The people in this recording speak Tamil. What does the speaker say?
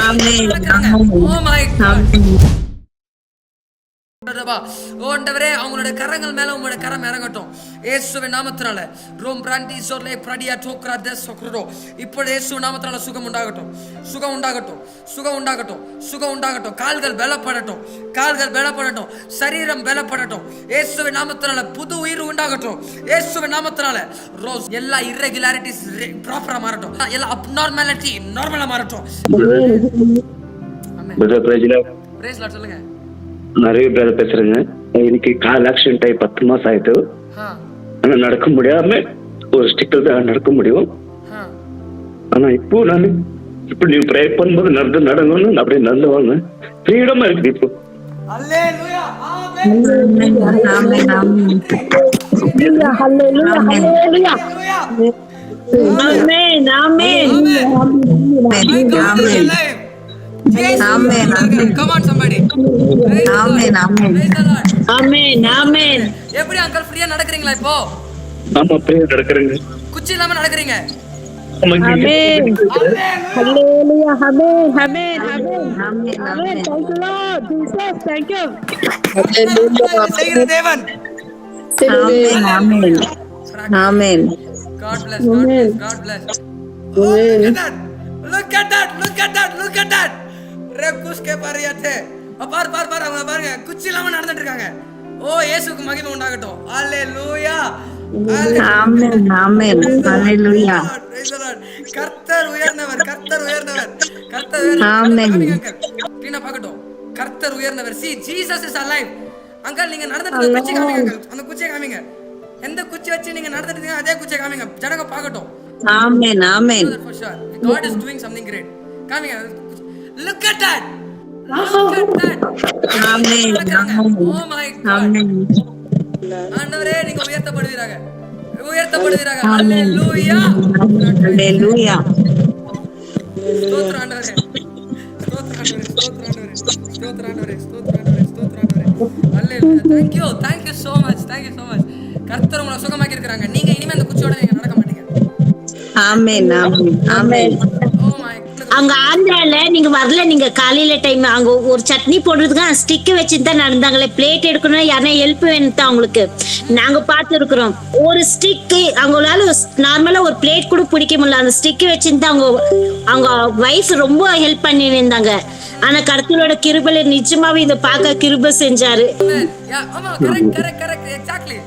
ஆமென். நடக்கிறாங்க. ஆமென். Oh my God. ஆமென். ஆண்டவரே அவங்களுடைய கரங்கள் மேல உங்களுடைய கரம் இறங்கட்டும் இயேசுவின் நாமத்தினால. ரோம் பிராண்டி சோர்லே பிரடியா டோக்ரா தஸ் சொக்ரோ. இப்போ இயேசுவின் நாமத்தினால சுகம் உண்டாகட்டும், சுகம் உண்டாகட்டும், சுகம் உண்டாகட்டும், சுகம் உண்டாகட்டும். கால்கள் பலப்படட்டும், கால்கள் பலப்படட்டும், சரீரம் பலப்படட்டும் இயேசுவின் நாமத்தினால. புது உயிர் உண்டாகட்டும் இயேசுவின் நாமத்தினால. ரோஸ் எல்லா irregularities ப்ராப்பரா மாறட்டும், எல்லா abnormality நார்மலா மாறட்டும். ஆமென். பிரேஸ் லார்ட் சொல்லுங்க. நிறைய பேர் பேசுறேங்க. எனக்கு கால் ஆக்சிடென்ட் ஆகி 10 மாசம் ஆயிட்டு, ஆனா நடக்க முடியாம ஒரு ஸ்டிக்கல் தான் நடக்க முடியும். ஆனா இப்போ நான் இப்ப நீங்க ப்ரே பண்ணும்போது நடங்கன்னு அப்படியே நடந்துவாங்க. ஃப்ரீடமா இருக்கு இப்போ. அல்லேலூயா. ஆமென். ஆமென். ஆமென். ஹalleluya ஹalleluya ஹalleluya ஆமென் ஆமென் ஆமென். Amen. Come on somebody. Amen. Amen. ஆமென் ஆமென். எப்படி அங்கிள் ஃப்ரீயா நடக்கறீங்களா இப்போ? ஆமா ஃப்ரீயா நடக்கறேங்க. குச்சி இல்லாம நடக்கறீங்க. ஆமென் ஹalleluya ஆமென் ஆமென் ஆமென் Amen. Amen. Thank you Lord Jesus, thank you. செய்கிற தேவன். Amen. Amen. Amen. God bless, God bless, God bless. Amen. Look at that, look at that, look at that. ரெக்குஸ் கே பாரியாதே. பார் அவங்க பாருங்க, குச்சி இல்லாம நடந்துட்டு இருக்காங்க. ஓ இயேசுவுக்கு மகிமை உண்டாகட்டும். அல்லேலூயா. Amen. Amen. Hallelujah. கர்த்தர் உயர்ந்தவர், கர்த்தர் உயர்ந்தவர், கர்த்தர் Amen. உயர்ந்தவர். பின்ன பார்க்கட்டும். கர்த்தர் உயர்ந்தவர். See, Jesus is alive. Uncle நீங்க நடந்துட்டு குச்சி காமிங்க அங்கிள். அந்த குச்சியை காமிங்க. எந்த குச்சி வச்சு நீங்க நடந்துட்டு இருக்கீங்க அதே குச்சியை காமிங்க. ஜனங்க பார்க்கட்டும். Amen. Amen. For sure. God is doing something great. காமிங்க. Look at that. Look at that. Amen. Oh my God. Amen. ஆண்டவரே நீங்க உயர்த்தப்படுவீராக, உயர்த்தப்படுவீராக. அல்லேலூயா. Hallelujah. ஸ்தோத்திரம் ஆண்டவரே, ஸ்தோத்திரம் ஆண்டவரே, ஸ்தோத்திரம் ஆண்டவரே, ஸ்தோத்திரம் ஆண்டவரே, ஸ்தோத்திரம் ஆண்டவரே, ஸ்தோத்திரம் ஆண்டவரே. அல்லேலூயா. Thank you so much, thank you so much. கர்த்தர் உங்களை சுகமாக்கி இருக்காங்க. நீங்க இனிமே அந்த குச்சியோட நீங்க நடக்க மாட்டீங்க. Amen. Amen. Amen. Oh my God. அங்க ஆந்திரால நீங்க வரல, நீங்க காலையில டைம் அங்க ஒரு சட்னி போடுறதுக்கு ஸ்டிக் வச்சுட்டு தான் நடந்தாங்களே. பிளேட் எடுக்கணும், யாரா ஹெல்ப் வேணும் தான் அவங்களுக்கு. நாங்க பார்த்து இருக்கிறோம். ஒரு ஸ்டிக் அவங்களால நார்மலா ஒரு பிளேட் கூட பிடிக்க முடியல. அந்த ஸ்டிக் வச்சுட்டு அவங்க வைஃப் ரொம்ப ஹெல்ப் பண்ணி இருந்தாங்க. ஆனா கர்த்தரோட கிருபையில நிஜமாவே இதை பார்க்க கிருபை செஞ்சாரு. Yeah, correct, exactly.